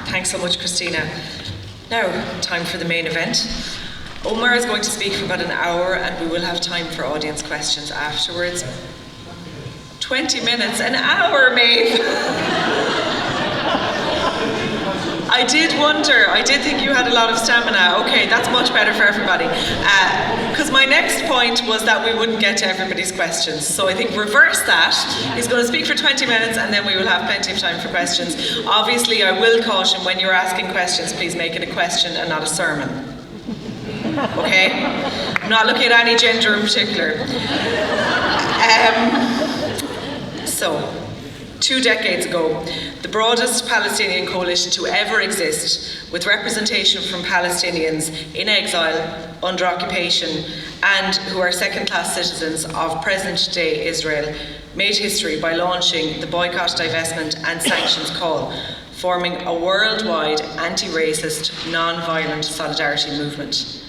Thanks so much, Christina. Now, time for the main event. Omar is going to speak for about an hour and we will have time for audience questions afterwards. 20 minutes, an hour, Maeve! I did think you had a lot of stamina. Okay, that's much better for everybody. Because my next point was that we wouldn't get to everybody's questions. So I think reverse that. He's going to speak for 20 minutes and then we will have plenty of time for questions. Obviously, I will caution when you're asking questions, please make it a question and not a sermon. Okay? I'm not looking at any gender in particular. So, 2 decades ago, the broadest Palestinian coalition to ever exist, with representation from Palestinians in exile, under occupation, and who are second-class citizens of present-day Israel, made history by launching the boycott, divestment and sanctions call, forming a worldwide anti-racist, non-violent solidarity movement.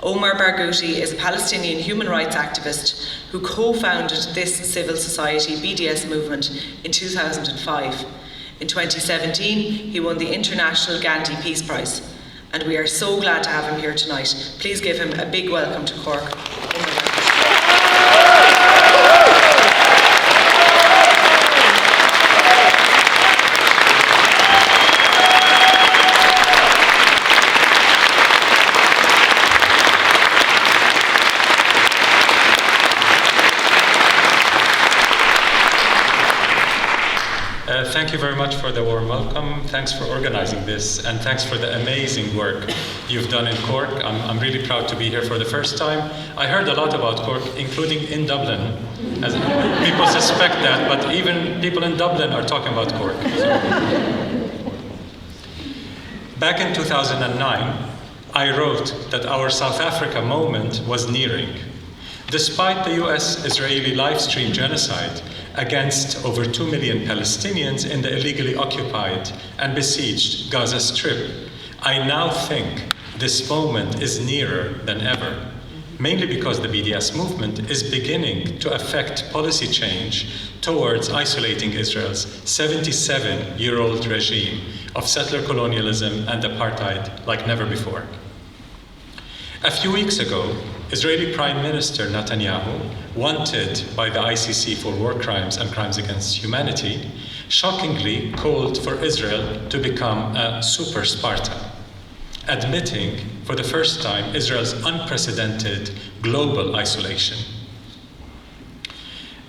Omar Barghouti is a Palestinian human rights activist who co-founded this civil society BDS movement in 2005. In 2017, he won the International Gandhi Peace Prize. And we are so glad to have him here tonight. Please give him a big welcome to Cork. Thank you very much for the warm welcome. Thanks for organizing this, and thanks for the amazing work you've done in Cork. I'm really proud to be here for the first time. I heard a lot about Cork, including in Dublin. As people suspect that, but even people in Dublin are talking about Cork. Back in 2009, I wrote that our South Africa moment was nearing. Despite the US-Israeli live-stream genocide against over 2 million Palestinians in the illegally occupied and besieged Gaza Strip, I now think this moment is nearer than ever, mainly because the BDS movement is beginning to affect policy change towards isolating Israel's 77-year-old regime of settler colonialism and apartheid like never before. A few weeks ago, Israeli Prime Minister Netanyahu, wanted by the ICC for war crimes and crimes against humanity, shockingly called for Israel to become a super Sparta, admitting for the first time Israel's unprecedented global isolation.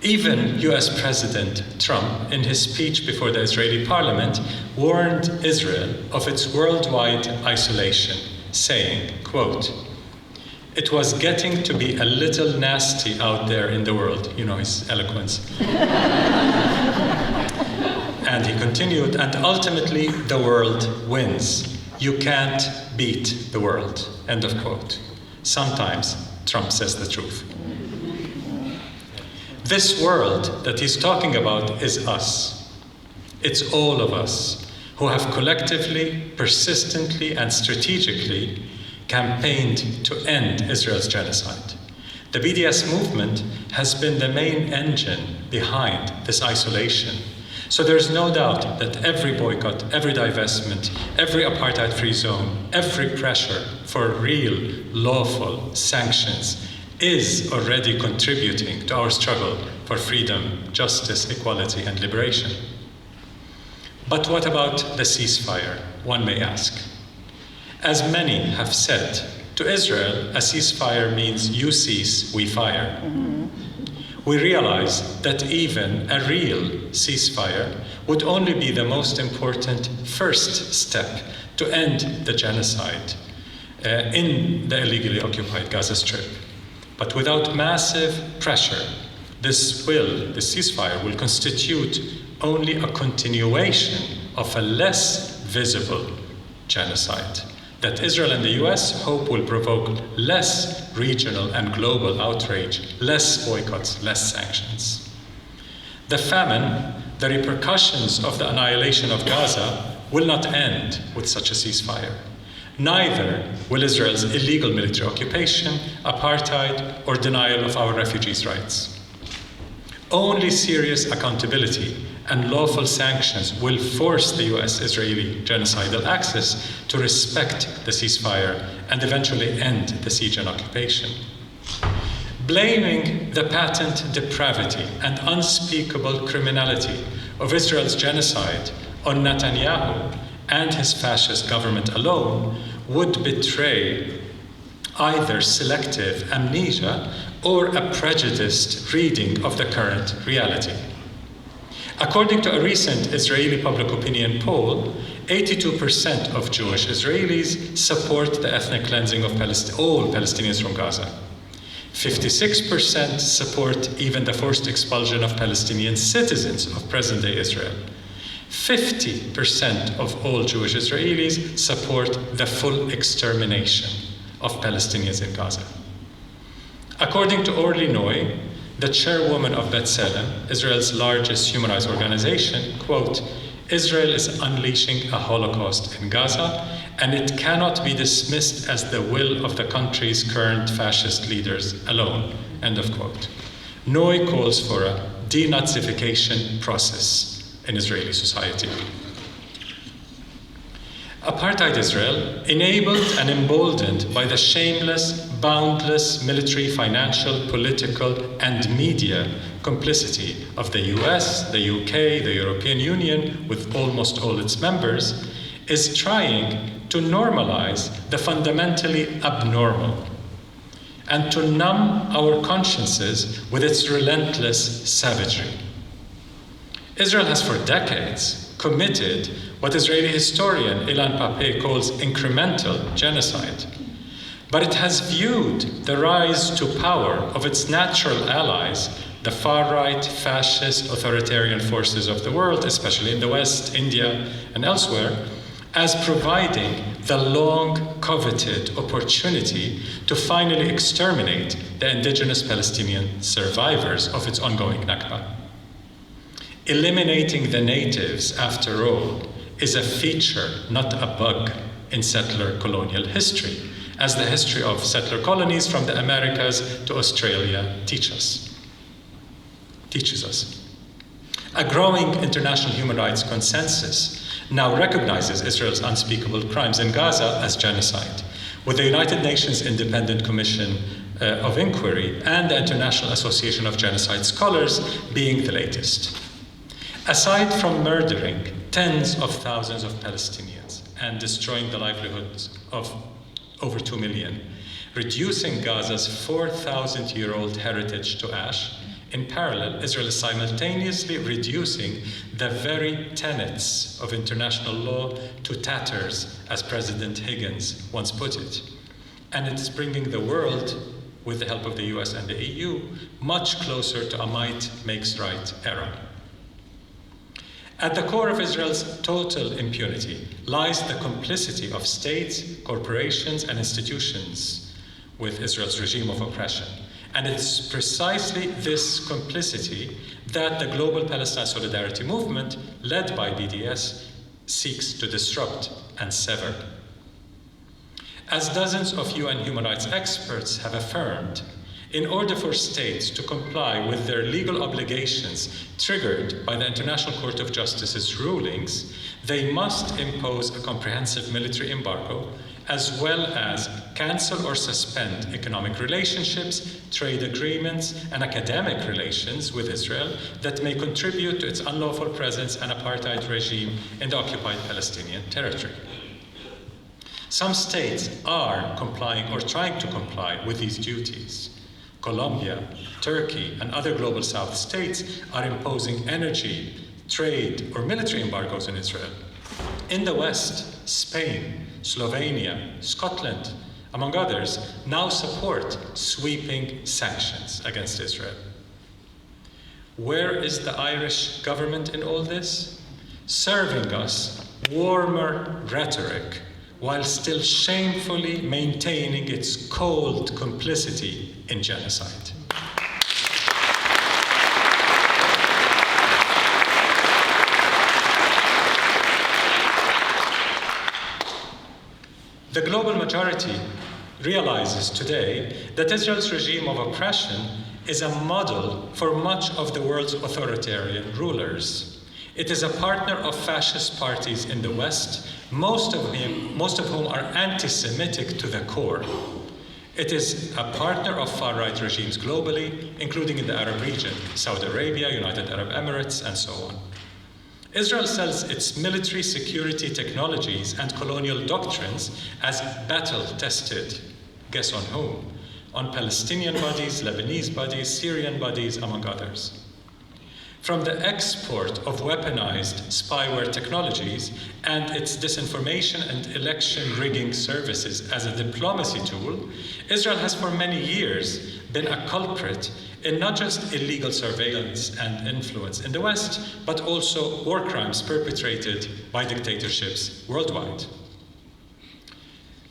Even US President Trump, in his speech before the Israeli parliament, warned Israel of its worldwide isolation, saying, quote, "It was getting to be a little nasty out there in the world." You know his eloquence. And he continued, "And ultimately the world wins. You can't beat the world." End of quote. Sometimes Trump says the truth. This world that he's talking about is us. It's all of us who have collectively, persistently, and strategically campaigned to end Israel's genocide. The BDS movement has been the main engine behind this isolation. So there's no doubt that every boycott, every divestment, every apartheid-free zone, every pressure for real, lawful sanctions is already contributing to our struggle for freedom, justice, equality, and liberation. But what about the ceasefire, one may ask? As many have said, to Israel, a ceasefire means you cease, we fire. We realize that even a real ceasefire would only be the most important first step to end the genocide in the illegally occupied Gaza Strip. But without massive pressure, this ceasefire will constitute only a continuation of a less visible genocide that Israel and the US hope will provoke less regional and global outrage, less boycotts, less sanctions. The famine, the repercussions of the annihilation of Gaza will not end with such a ceasefire. Neither will Israel's illegal military occupation, apartheid, or denial of our refugees' rights. Only serious accountability and lawful sanctions will force the US-Israeli genocidal axis to respect the ceasefire and eventually end the siege and occupation. Blaming the patent depravity and unspeakable criminality of Israel's genocide on Netanyahu and his fascist government alone would betray either selective amnesia or a prejudiced reading of the current reality. According to a recent Israeli public opinion poll, 82% of Jewish Israelis support the ethnic cleansing of all Palestinians from Gaza. 56% support even the forced expulsion of Palestinian citizens of present-day Israel. 50% of all Jewish Israelis support the full extermination of Palestinians in Gaza. According to Orly Noy, the chairwoman of B'Tselem, Israel's largest human rights organization, quote, Israel is unleashing a Holocaust in Gaza, and it cannot be dismissed as the will of the country's current fascist leaders alone, end of quote. Noy calls for a denazification process in Israeli society. Apartheid Israel, enabled and emboldened by the shameless, boundless military, financial, political, and media complicity of the US, the UK, the European Union, with almost all its members, is trying to normalize the fundamentally abnormal and to numb our consciences with its relentless savagery. Israel has for decades committed what Israeli historian Ilan Pappé calls incremental genocide. But it has viewed the rise to power of its natural allies, the far-right, fascist, authoritarian forces of the world, especially in the West, India, and elsewhere, as providing the long-coveted opportunity to finally exterminate the indigenous Palestinian survivors of its ongoing Nakba. Eliminating the natives, after all, is a feature, not a bug, in settler colonial history, as the history of settler colonies from the Americas to Australia teaches us. A growing international human rights consensus now recognizes Israel's unspeakable crimes in Gaza as genocide, with the United Nations Independent Commission of Inquiry and the International Association of Genocide Scholars being the latest. Aside from murdering tens of thousands of Palestinians and destroying the livelihoods of over 2 million, reducing Gaza's 4,000-year-old heritage to ash, in parallel, Israel is simultaneously reducing the very tenets of international law to tatters, as President Higgins once put it. And it is bringing the world, with the help of the US and the EU, much closer to a might makes right era. At the core of Israel's total impunity lies the complicity of states, corporations, and institutions with Israel's regime of oppression. And it's precisely this complicity that the Global Palestine Solidarity Movement, led by BDS, seeks to disrupt and sever. As dozens of UN human rights experts have affirmed, in order for states to comply with their legal obligations triggered by the International Court of Justice's rulings, they must impose a comprehensive military embargo, as well as cancel or suspend economic relationships, trade agreements, and academic relations with Israel that may contribute to its unlawful presence and apartheid regime in the occupied Palestinian territory. Some states are complying or trying to comply with these duties. Colombia, Turkey, and other global South states are imposing energy, trade, or military embargoes on Israel. In the West, Spain, Slovenia, Scotland, among others, now support sweeping sanctions against Israel. Where is the Irish government in all this? Serving us warmer rhetoric while still shamefully maintaining its cold complicity in genocide. The global majority realizes today that Israel's regime of oppression is a model for much of the world's authoritarian rulers. It is a partner of fascist parties in the West, most of whom are anti-Semitic to the core. It is a partner of far-right regimes globally, including in the Arab region, Saudi Arabia, United Arab Emirates, and so on. Israel sells its military security technologies and colonial doctrines as battle-tested. Guess on whom? On Palestinian bodies, Lebanese bodies, Syrian bodies, among others. From the export of weaponized spyware technologies and its disinformation and election rigging services as a diplomacy tool, Israel has for many years been a culprit in not just illegal surveillance and influence in the West, but also war crimes perpetrated by dictatorships worldwide.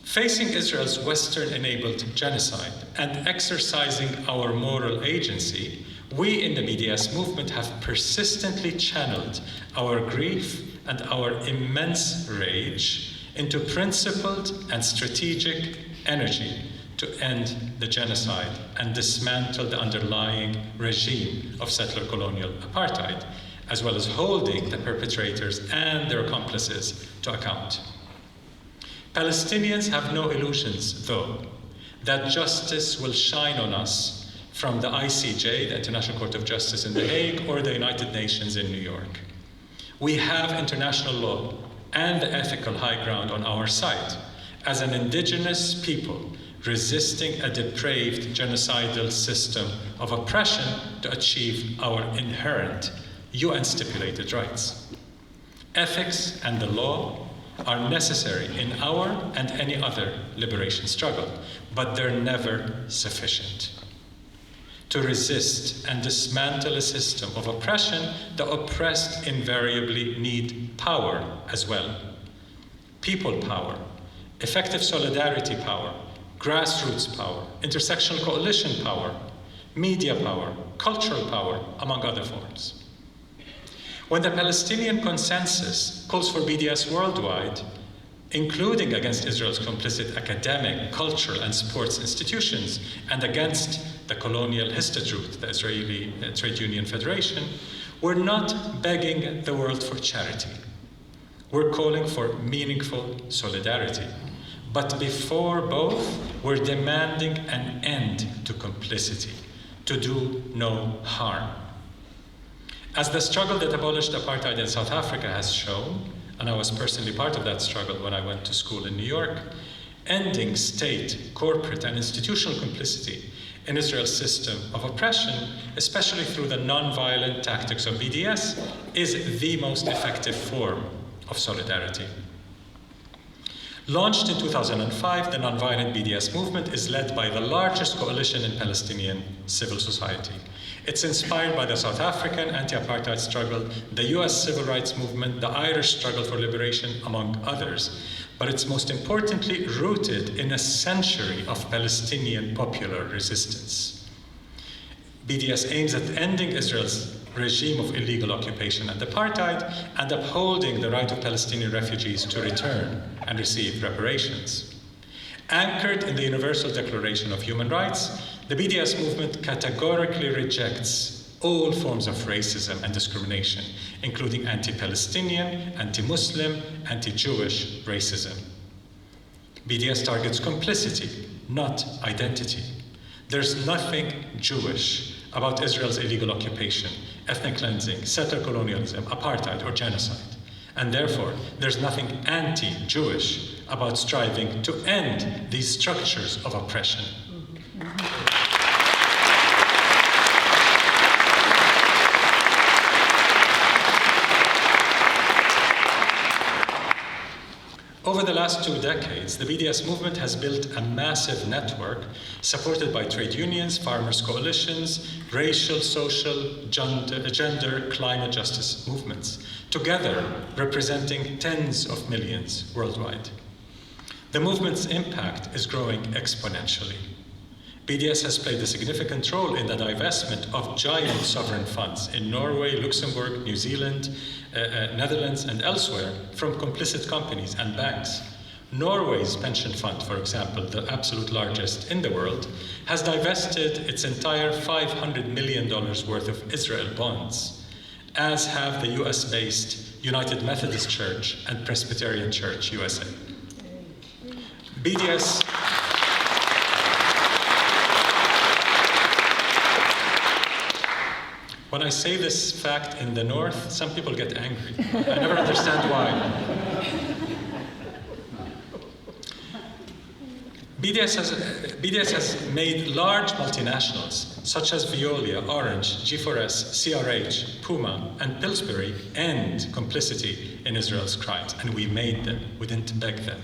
Facing Israel's Western-enabled genocide and exercising our moral agency, we in the BDS movement have persistently channeled our grief and our immense rage into principled and strategic energy to end the genocide and dismantle the underlying regime of settler colonial apartheid, as well as holding the perpetrators and their accomplices to account. Palestinians have no illusions, though, that justice will shine on us from the ICJ, the International Court of Justice in The Hague, or the United Nations in New York. We have international law and the ethical high ground on our side as an indigenous people resisting a depraved genocidal system of oppression to achieve our inherent UN-stipulated rights. Ethics and the law are necessary in our and any other liberation struggle, but they're never sufficient. To resist and dismantle a system of oppression, the oppressed invariably need power as well. People power, effective solidarity power, grassroots power, intersectional coalition power, media power, cultural power, among other forms. When the Palestinian consensus calls for BDS worldwide, including against Israel's complicit academic, cultural, and sports institutions, and against the colonial Histadrut, the Israeli Trade Union Federation, we're not begging the world for charity. We're calling for meaningful solidarity. But before both, we're demanding an end to complicity, to do no harm. As the struggle that abolished apartheid in South Africa has shown, and I was personally part of that struggle when I went to school in New York, ending state, corporate, and institutional complicity in Israel's system of oppression, especially through the non-violent tactics of BDS, is the most effective form of solidarity. Launched in 2005, the nonviolent BDS movement is led by the largest coalition in Palestinian civil society. It's inspired by the South African anti-apartheid struggle, the US civil rights movement, the Irish struggle for liberation, among others. But it's most importantly rooted in a century of Palestinian popular resistance. BDS aims at ending Israel's regime of illegal occupation and apartheid and upholding the right of Palestinian refugees to return and receive reparations. Anchored in the Universal Declaration of Human Rights, the BDS movement categorically rejects all forms of racism and discrimination, including anti-Palestinian, anti-Muslim, anti-Jewish racism. BDS targets complicity, not identity. There's nothing Jewish about Israel's illegal occupation, ethnic cleansing, settler colonialism, apartheid, or genocide. And therefore, there's nothing anti-Jewish about striving to end these structures of oppression. Over the last 2 decades, the BDS movement has built a massive network supported by trade unions, farmers' coalitions, racial, social, gender, climate justice movements, together representing tens of millions worldwide. The movement's impact is growing exponentially. BDS has played a significant role in the divestment of giant sovereign funds in Norway, Luxembourg, New Zealand, Netherlands, and elsewhere from complicit companies and banks. Norway's pension fund, for example, the absolute largest in the world, has divested its entire $500 million worth of Israel bonds. as have the US-based United Methodist Church and Presbyterian Church, USA. BDS When I say this fact in the North, some people get angry. I never understand why. BDS has made large multinationals, such as Veolia, Orange, G4S, CRH, Puma, and Pillsbury, end complicity in Israel's crimes. And we made them, we didn't beg them.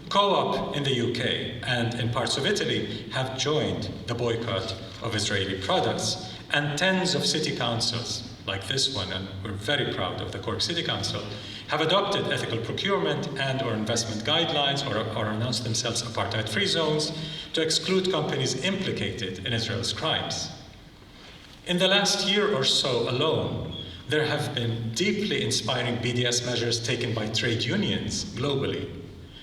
Co-op in the UK and in parts of Italy have joined the boycott of Israeli products, and tens of city councils, like this one, and we're very proud of the Cork City Council, have adopted ethical procurement and or investment guidelines or announced themselves apartheid-free zones to exclude companies implicated in Israel's crimes. In the last year or so alone, there have been deeply inspiring BDS measures taken by trade unions globally.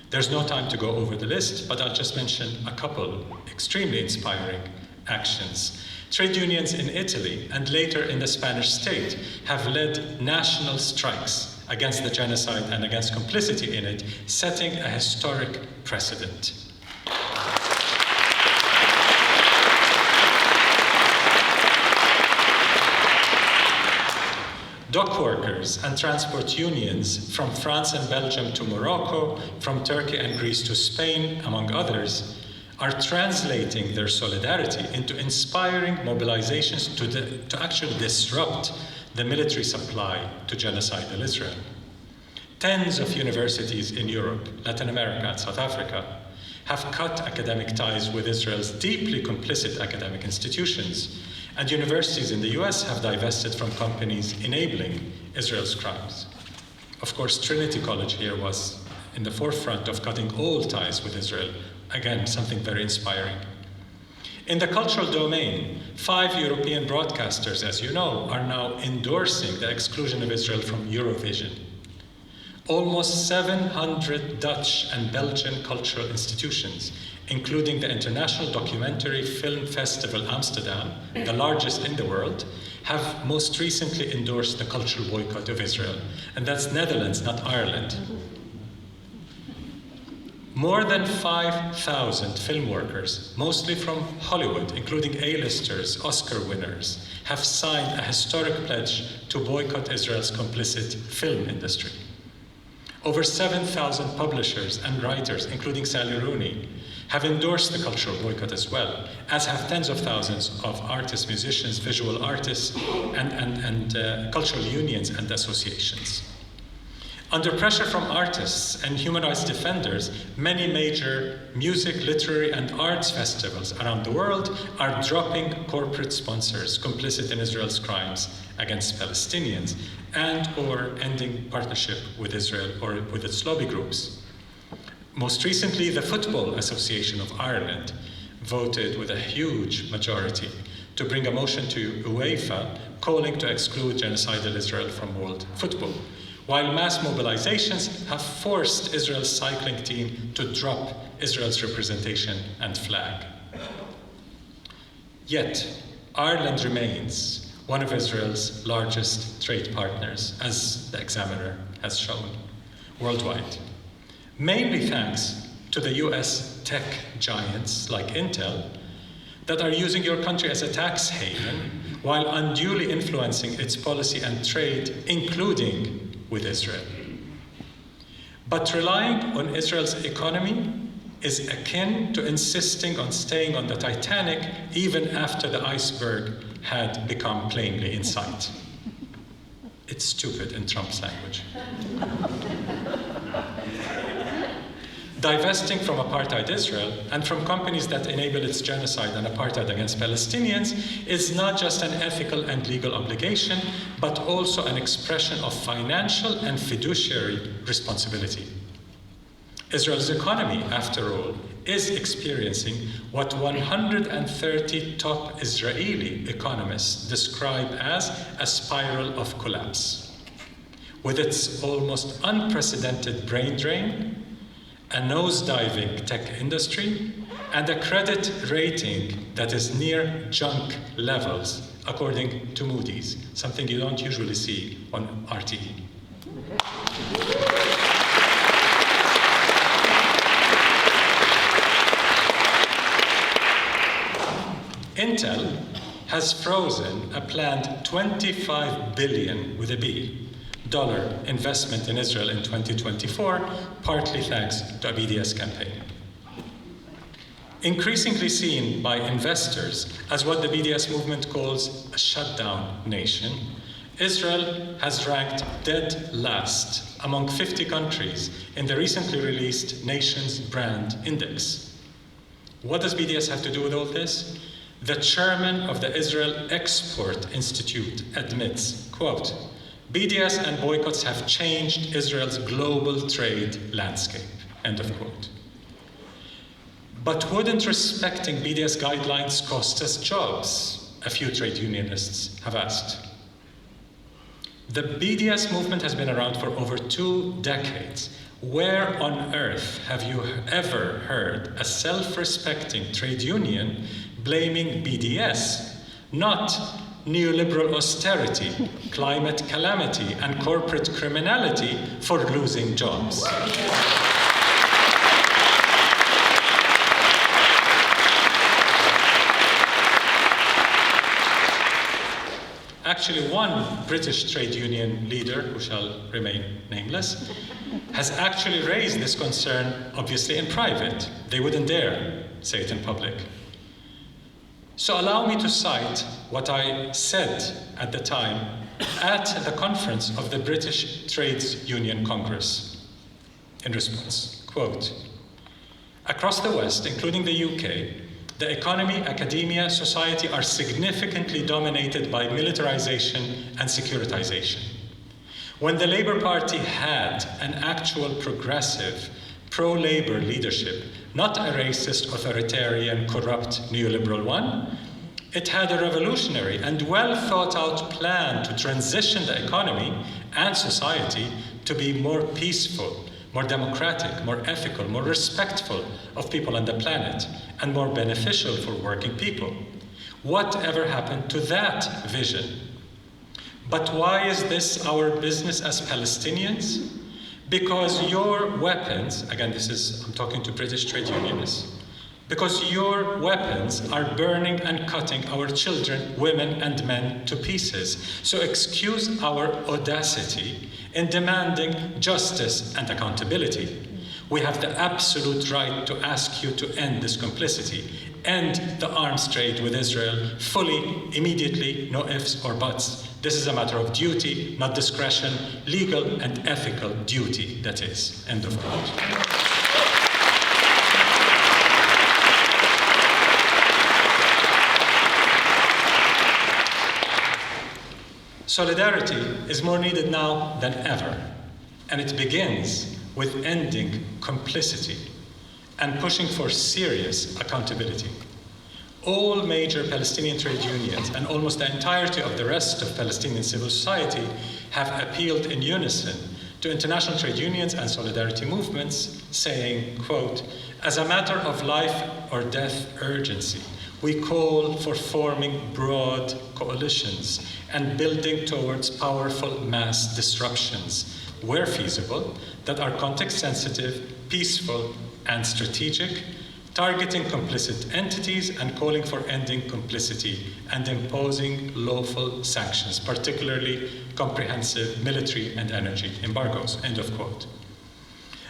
There's no time to go over the list, but I'll just mention a couple extremely inspiring actions. Trade unions in Italy and later in the Spanish state have led national strikes against the genocide and against complicity in it, setting a historic precedent. Dock workers and transport unions from France and Belgium to Morocco, from Turkey and Greece to Spain, among others, are translating their solidarity into inspiring mobilizations to actually disrupt the military supply to genocidal Israel. Tens of universities in Europe, Latin America, and South Africa have cut academic ties with Israel's deeply complicit academic institutions, and universities in the US have divested from companies enabling Israel's crimes. Of course, Trinity College here was in the forefront of cutting all ties with Israel. Again, something very inspiring. In the cultural domain, 5 European broadcasters, as you know, are now endorsing the exclusion of Israel from Eurovision. Almost 700 Dutch and Belgian cultural institutions, including the International Documentary Film Festival Amsterdam, the largest in the world, have most recently endorsed the cultural boycott of Israel. And that's Netherlands, not Ireland. More than 5,000 film workers, mostly from Hollywood, including A-listers, Oscar winners, have signed a historic pledge to boycott Israel's complicit film industry. Over 7,000 publishers and writers, including Sally Rooney, have endorsed the cultural boycott as well, as have tens of thousands of artists, musicians, visual artists, and cultural unions and associations. Under pressure from artists and human rights defenders, many major music, literary, and arts festivals around the world are dropping corporate sponsors complicit in Israel's crimes against Palestinians and or ending partnership with Israel or with its lobby groups. Most recently, the Football Association of Ireland voted with a huge majority to bring a motion to UEFA calling to exclude genocidal Israel from world football, while mass mobilizations have forced Israel's cycling team to drop Israel's representation and flag. Yet, Ireland remains one of Israel's largest trade partners, as the Examiner has shown, worldwide. Mainly thanks to the US tech giants like Intel that are using your country as a tax haven while unduly influencing its policy and trade, including with Israel. But relying on Israel's economy is akin to insisting on staying on the Titanic even after the iceberg had become plainly in sight. It's stupid in Trump's language. Divesting from apartheid Israel and from companies that enable its genocide and apartheid against Palestinians is not just an ethical and legal obligation, but also an expression of financial and fiduciary responsibility. Israel's economy, after all, is experiencing what 130 top Israeli economists describe as a spiral of collapse. With its almost unprecedented brain drain, a nose-diving tech industry, and a credit rating that is near junk levels according to Moody's, something you don't usually see on RTE. Intel has frozen a planned $25 billion with a B dollar investment in Israel in 2024, partly thanks to a BDS campaign. Increasingly seen by investors as what the BDS movement calls a shutdown nation, Israel has ranked dead last among 50 countries in the recently released Nations Brand Index. What does BDS have to do with all this? The chairman of the Israel Export Institute admits, quote, BDS and boycotts have changed Israel's global trade landscape, end of quote. But wouldn't respecting BDS guidelines cost us jobs? A few trade unionists have asked. The BDS movement has been around for over 2 decades. Where on earth have you ever heard a self-respecting trade union blaming BDS, not neoliberal austerity, climate calamity, and corporate criminality for losing jobs? Actually, one British trade union leader, who shall remain nameless, has actually raised this concern, obviously in private. They wouldn't dare say it in public. So allow me to cite what I said at the time at the conference of the British Trades Union Congress in response. Quote, across the West, including the UK, the economy, academia, society are significantly dominated by militarization and securitization. When the Labour Party had an actual progressive, pro-Labour leadership, not a racist, authoritarian, corrupt, neoliberal one, it had a revolutionary and well-thought-out plan to transition the economy and society to be more peaceful, more democratic, more ethical, more respectful of people on the planet, and more beneficial for working people. Whatever happened to that vision? But why is this our business as Palestinians? Because your weapons, again, I'm talking to British trade unionists, because your weapons are burning and cutting our children, women, and men to pieces. So excuse our audacity in demanding justice and accountability. We have the absolute right to ask you to end this complicity, end the arms trade with Israel fully, immediately, no ifs or buts. This is a matter of duty, not discretion, legal and ethical duty, that is. End of quote. Solidarity is more needed now than ever, and it begins with ending complicity and pushing for serious accountability. All major Palestinian trade unions and almost the entirety of the rest of Palestinian civil society have appealed in unison to international trade unions and solidarity movements, saying, quote, as a matter of life or death urgency, we call for forming broad coalitions and building towards powerful mass disruptions, where feasible, that are context-sensitive, peaceful, and strategic, targeting complicit entities and calling for ending complicity and imposing lawful sanctions, particularly comprehensive military and energy embargoes, end of quote.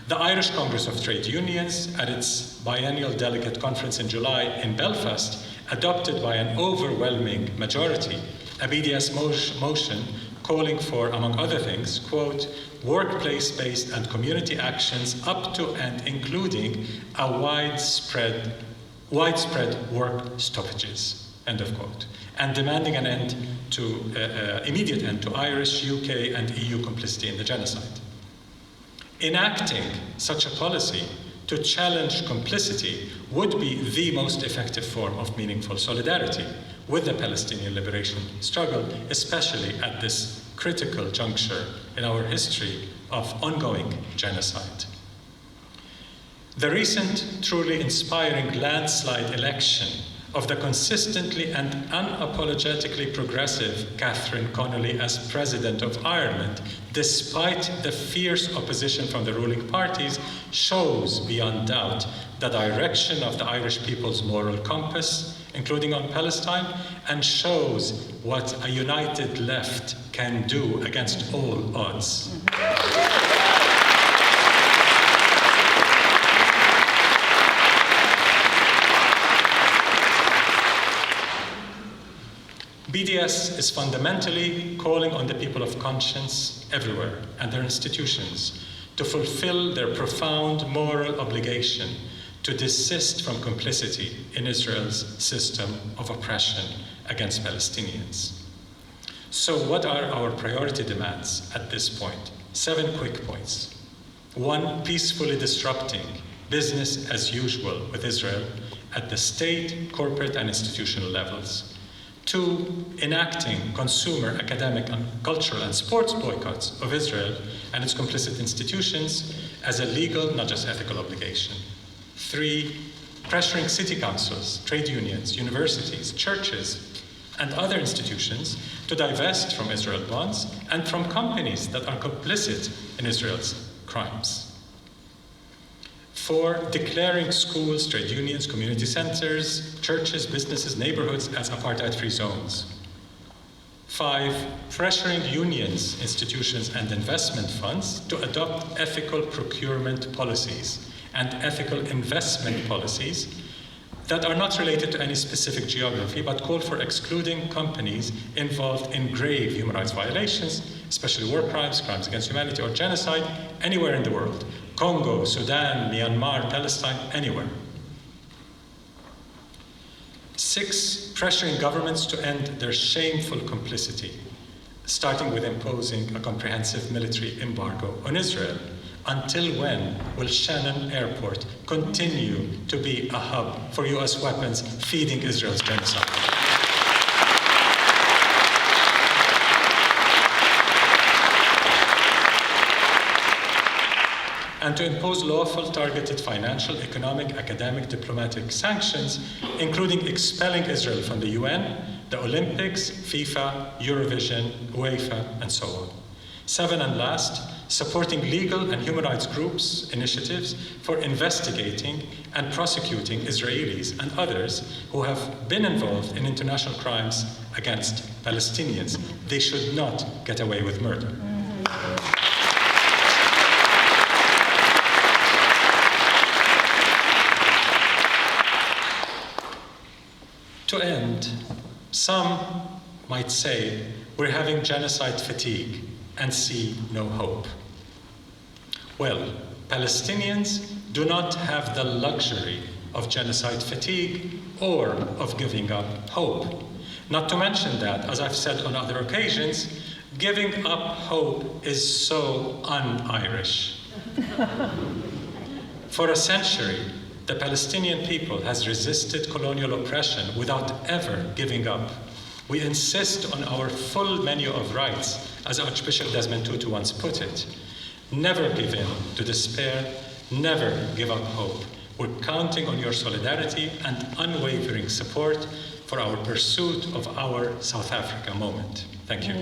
The Irish Congress of Trade Unions, at its biennial delegate conference in July in Belfast, adopted by an overwhelming majority a BDS motion calling for, among other things, quote, workplace-based and community actions up to and including a widespread work stoppages, end of quote, and demanding an end to, immediate end to Irish, UK, and EU complicity in the genocide. Enacting such a policy to challenge complicity would be the most effective form of meaningful solidarity with the Palestinian liberation struggle, especially at this critical juncture in our history of ongoing genocide. The recent, truly inspiring landslide election of the consistently and unapologetically progressive Catherine Connolly as President of Ireland, despite the fierce opposition from the ruling parties, shows beyond doubt the direction of the Irish people's moral compass, including on Palestine, and shows what a united left can do against all odds. BDS is fundamentally calling on the people of conscience everywhere and their institutions to fulfill their profound moral obligation to desist from complicity in Israel's system of oppression against Palestinians. So what are our priority demands at this point? 7 quick points. 1, peacefully disrupting business as usual with Israel at the state, corporate, and institutional levels. 2, enacting consumer, academic, and cultural and sports boycotts of Israel and its complicit institutions as a legal, not just ethical obligation. 3, pressuring city councils, trade unions, universities, churches, and other institutions to divest from Israel bonds and from companies that are complicit in Israel's crimes. 4, declaring schools, trade unions, community centers, churches, businesses, neighborhoods as apartheid-free zones. 5, pressuring unions, institutions, and investment funds to adopt ethical procurement policies and ethical investment policies that are not related to any specific geography, but call for excluding companies involved in grave human rights violations, especially war crimes, crimes against humanity, or genocide, anywhere in the world. Congo, Sudan, Myanmar, Palestine, anywhere. 6, pressuring governments to end their shameful complicity, starting with imposing a comprehensive military embargo on Israel. Until when will Shannon Airport continue to be a hub for US weapons feeding Israel's genocide? And to impose lawful, targeted financial, economic, academic, diplomatic sanctions, including expelling Israel from the UN, the Olympics, FIFA, Eurovision, UEFA, and so on. 7, and last, supporting legal and human rights groups' initiatives for investigating and prosecuting Israelis and others who have been involved in international crimes against Palestinians. They should not get away with murder. To end, some might say we're having genocide fatigue and see no hope. Well, Palestinians do not have the luxury of genocide fatigue or of giving up hope. Not to mention that, as I've said on other occasions, giving up hope is so un-Irish. For a century, the Palestinian people has resisted colonial oppression without ever giving up. We insist on our full menu of rights, as Archbishop Desmond Tutu once put it. Never give in to despair, never give up hope. We're counting on your solidarity and unwavering support for our pursuit of our South Africa moment. Thank you.